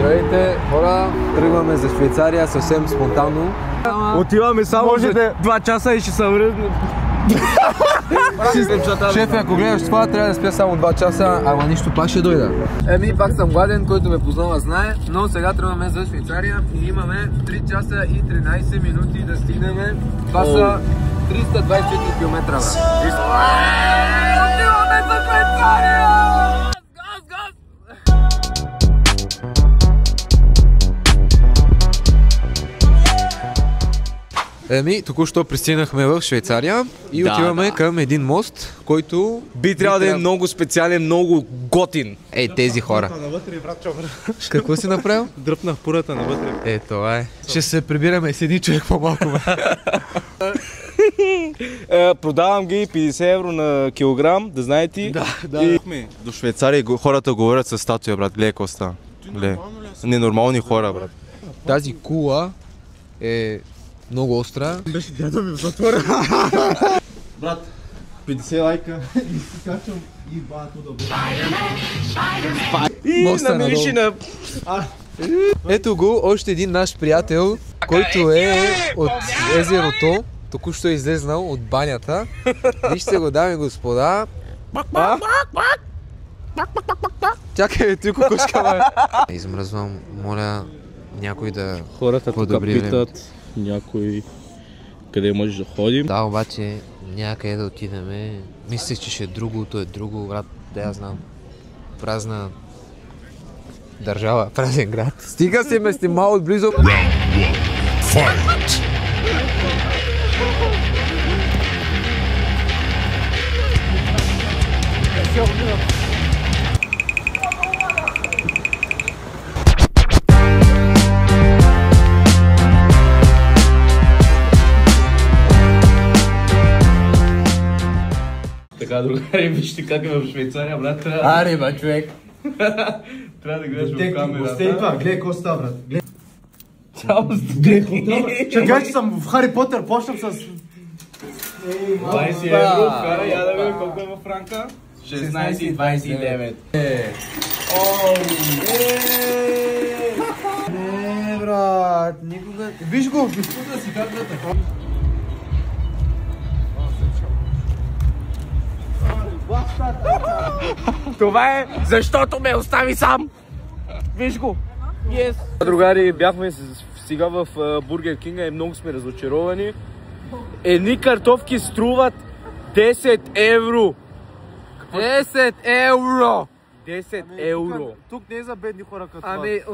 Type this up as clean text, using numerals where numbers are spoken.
Здравейте, хора! Тръгваме за Швейцария съвсем спонтанно. Отиваме само за 2 часа и ще се върнем. Шефе, ако гледаш това, трябва да спя само 2 часа, ама нищо, пак ще дойда. Еми, пак съм гладен, който ме познава знае, но сега тръгваме за Швейцария и имаме 3 часа и 13 минути да стигнем. Това са 324 км, брат. Отиваме за Швейцария! Газ, газ! Еми, току-що пристигнахме в Швейцария и отиваме към един мост, който би трябвало да е много специален, много готин. Ей, тези хора. Какво си направил? Дръпнах пурата навътре. Е, това е. Ще се прибираме с един човек по-малко. Продавам ги 50 евро на килограм, да знаете. Да. До Швейцария хората говорят с статуя, брат. Гледай какво става. Ненормални хора, брат. Тази кула е много остра. Беше дядо ми в затвора. Брат, 50 лайка и си качвам и бато да бъде. И намириши на... Ето го, още един наш приятел, който е от езерото. Току-що е излезнал от банята. Вижте го, дами и господа. Чакай, ти кукушка, бе. Измръзвам, моля някой да хората подобри тук питат някой къде можеш да ходим. Да, обаче някъде да отидеме. Мислех, че ще е другото, е друго, брат. Да, я знам. Празна държава, празен град. Стига си ме снимал отблизо. Така, другари, вижте как е в Швейцария, брат. Аре, бе, човек. Трябва да гледаш в камерата. Гледай какво става, брат. Цялост. Ще кажа, че съм в Хари Потър, почнам с... 20 евро, вкара, я да видим колко е във франка. 16,29. Не, брат, никога... Виж го, изпута си картата. Това е защото ме остави сам. Виж го. Yes. Другари, бяхме сега в Бургер Кинга и много сме разочаровани. Едни картофки струват 10 евро. 10 евро! 10 евро. Тук не е за бедни хора като това.